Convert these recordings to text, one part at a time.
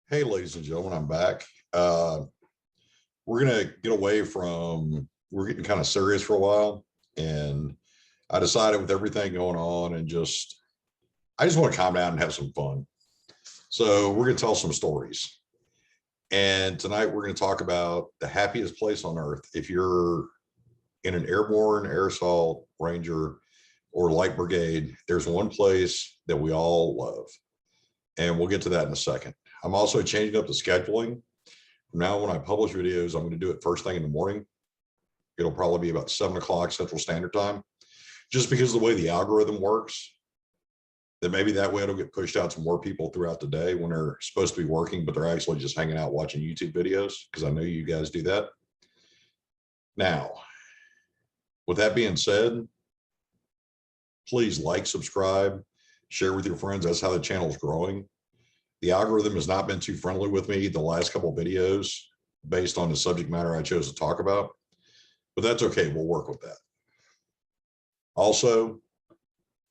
Hey, ladies and gentlemen, I'm back. We're going to get away from, we're getting kind of serious for a while. And I decided with everything going on and I just want to calm down and have some fun. So we're going to tell some stories. And tonight we're going to talk about the happiest place on earth. If you're in an airborne, air assault, ranger, or light brigade, there's one place that we all love. And we'll get to that in a second. I'm also changing up the scheduling. From now, when I publish videos, I'm going to do it first thing in the morning. It'll probably be about 7 o'clock Central Standard Time, just because of the way the algorithm works, that maybe that way it'll get pushed out to more people throughout the day when they're supposed to be working, but they're actually just hanging out watching YouTube videos, because I know you guys do that. Now, with that being said, please like, subscribe, share with your friends. That's how the channel is growing. The algorithm has not been too friendly with me the last couple of videos based on the subject matter I chose to talk about, but that's okay. We'll work with that. Also,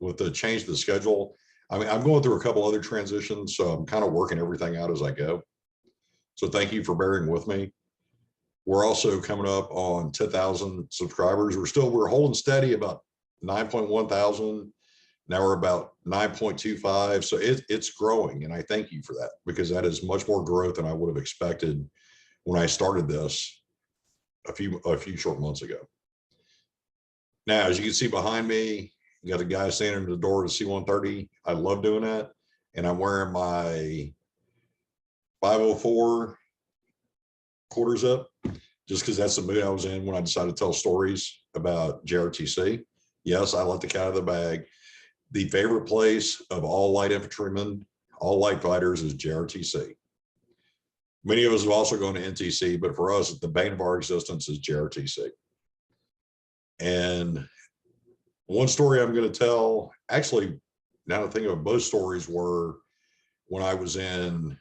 with the change to the schedule, I mean, I'm going through a couple other transitions, so I'm kind of working everything out as I go. So thank you for bearing with me. We're also coming up on 10,000 subscribers. We're holding steady about 9.1 thousand. Now we're about 9.25. So it's growing. And I thank you for that, because that is much more growth than I would have expected when I started this a few short months ago. Now, as you can see behind me, you got a guy standing at the door to C-130. I love doing that. And I'm wearing my 504 quarter zip, just because that's the mood I was in when I decided to tell stories about JRTC. Yes, I let the cat out of the bag. The favorite place of all light infantrymen, all light fighters, is JRTC. Many of us have also gone to NTC, but for us, the bane of our existence is JRTC. And one story I'm going to tell, actually, now that I think of it, both stories were when I was in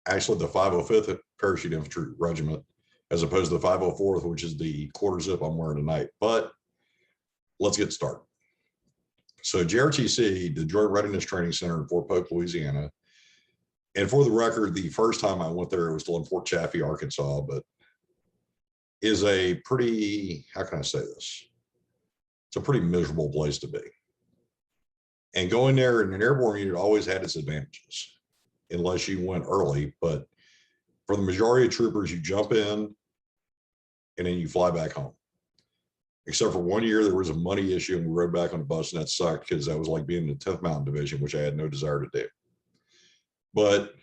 actually the 505th Parachute Infantry Regiment, as opposed to the 504th, which is the quarter zip I'm wearing tonight. But let's get started. So JRTC, the Joint Readiness Training Center in Fort Polk, Louisiana. And for the record, the first time I went there, it was still in Fort Chaffee, Arkansas, but is a pretty, how can I say this? It's a pretty miserable place to be. And going there in an airborne unit always had its advantages, unless you went early. But for the majority of troopers, you jump in and then you fly back home. Except for 1 year, there was a money issue and we rode back on the bus, and that sucked because that was like being in the 10th Mountain Division, which I had no desire to do. But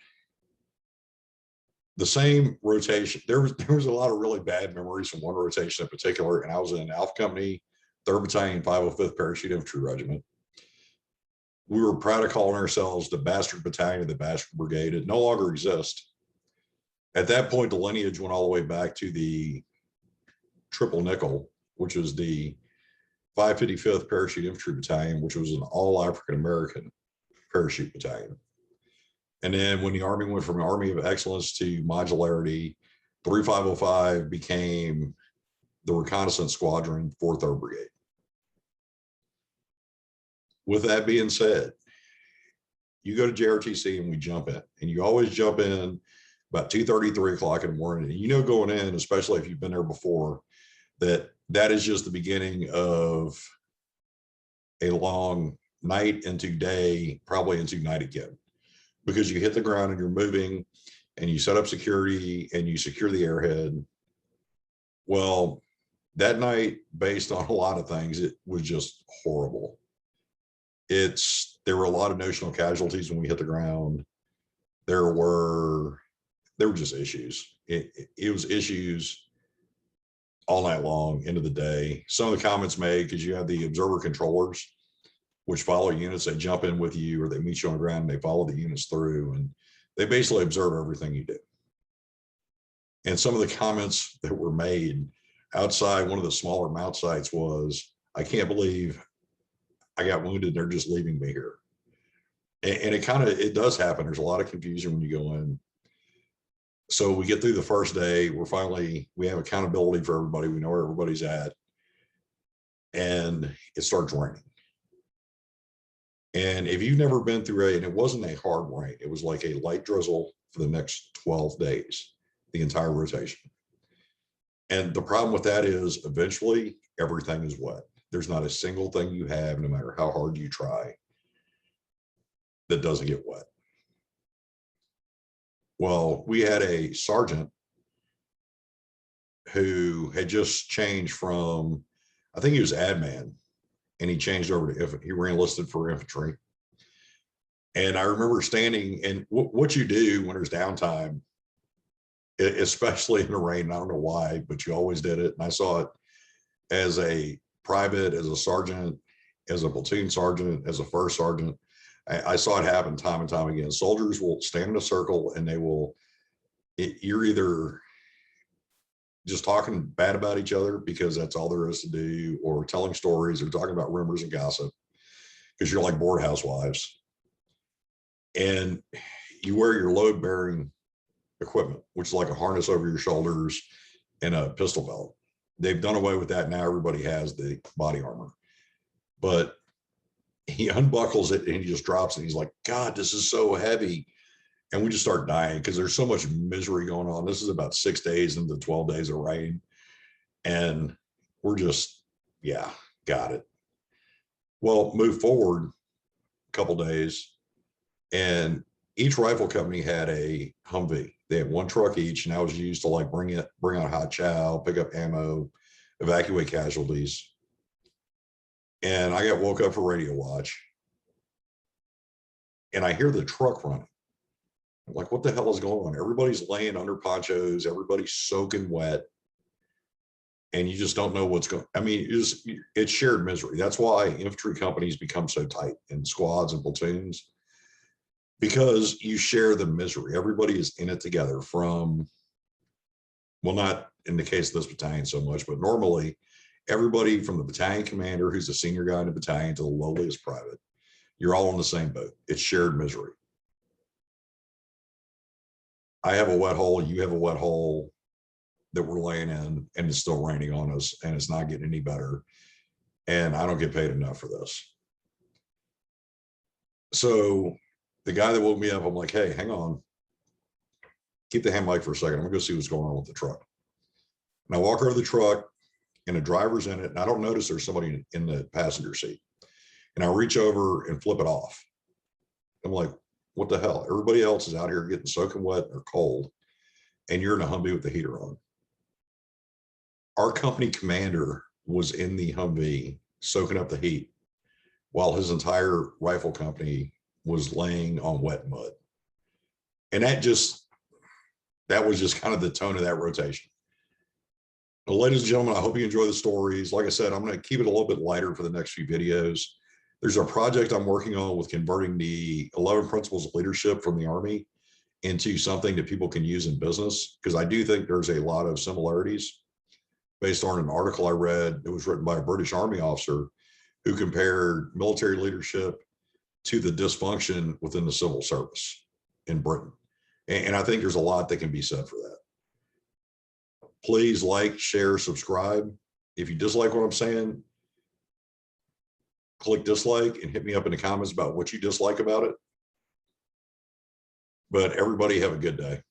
the same rotation, there was a lot of really bad memories from one rotation in particular, and I was in Alpha Company, 3rd Battalion, 505th Parachute Infantry Regiment. We were proud of calling ourselves the Bastard Battalion of the Bastard Brigade. It no longer exists. At that point, the lineage went all the way back to the Triple Nickel, which was the 555th Parachute Infantry Battalion, which was an all African-American parachute battalion. And then when the Army went from Army of Excellence to modularity, 3505 became the Reconnaissance Squadron, 4th Air Brigade. With that being said, you go to JRTC and we jump in, and you always jump in about 2:30, 3 o'clock in the morning. And you know, going in, especially if you've been there before, that is just the beginning of a long night into day, probably into night again, because you hit the ground and you're moving and you set up security and you secure the airhead. Well, that night, based on a lot of things, it was just horrible. There were a lot of notional casualties when we hit the ground. There were just issues. It was issues all night long, into the day. Some of the comments made, because you have the observer controllers, which follow units. They jump in with you, or they meet you on the ground and they follow the units through, and they basically observe everything you do. And some of the comments that were made outside one of the smaller mount sites was, I can't believe I got wounded. They're just leaving me here. And it does happen. There's a lot of confusion when you go in. So we get through the first day. We have accountability for everybody. We know where everybody's at. And it starts raining. And if you've never been through and it wasn't a hard rain, it was like a light drizzle for the next 12 days, the entire rotation. And the problem with that is eventually everything is wet. There's not a single thing you have, no matter how hard you try, that doesn't get wet. Well, we had a sergeant who had just changed from, I think he was admin, and he changed over to, he re-enlisted for infantry. And I remember standing, and what you do when there's downtime, especially in the rain, I don't know why, but you always did it. And I saw it as a private, as a sergeant, as a platoon sergeant, as a first sergeant. I saw it happen time and time again. Soldiers will stand in a circle and they will, you're either just talking bad about each other because that's all there is to do, or telling stories, or talking about rumors and gossip because you're like bored housewives. And you wear your load bearing equipment, which is like a harness over your shoulders and a pistol belt. They've done away with that. Now everybody has the body armor, but he unbuckles it and he just drops it. He's like, God, this is so heavy. And we just start dying because there's so much misery going on. This is about 6 days into 12 days of rain. And we're just, yeah, got it. Well, move forward a couple days, and each rifle company had a Humvee. They had one truck each, and that was used to like bring out hot chow, pick up ammo, evacuate casualties. And I got woke up for radio watch, and I hear the truck running. I'm like, what the hell is going on? Everybody's laying under ponchos, everybody's soaking wet, and you just don't know what's going. I mean, it's shared misery. That's why infantry companies become so tight in squads and platoons, because you share the misery. Everybody is in it together, from, well, not in the case of this battalion so much, but normally everybody from the battalion commander, who's the senior guy in the battalion, to the lowliest private, you're all in the same boat. It's shared misery. I have a wet hole, you have a wet hole that we're laying in, and it's still raining on us, and it's not getting any better. And I don't get paid enough for this. So the guy that woke me up, I'm like, hey, hang on, keep the hand mic for a second. I'm gonna go see what's going on with the truck. And I walk over to the truck, and the driver's in it, and I don't notice there's somebody in the passenger seat. And I reach over and flip it off. I'm like, what the hell? Everybody else is out here getting soaking wet or cold, and you're in a Humvee with the heater on. Our company commander was in the Humvee soaking up the heat while his entire rifle company was laying on wet mud. And that was just kind of the tone of that rotation. Well, ladies and gentlemen, I hope you enjoy the stories. Like I said, I'm going to keep it a little bit lighter for the next few videos. There's a project I'm working on with converting the 11 principles of leadership from the Army into something that people can use in business, because I do think there's a lot of similarities based on an article I read. It was written by a British Army officer who compared military leadership to the dysfunction within the civil service in Britain. And I think there's a lot that can be said for that. Please like, share, subscribe. If you dislike what I'm saying, click dislike and hit me up in the comments about what you dislike about it. But everybody have a good day.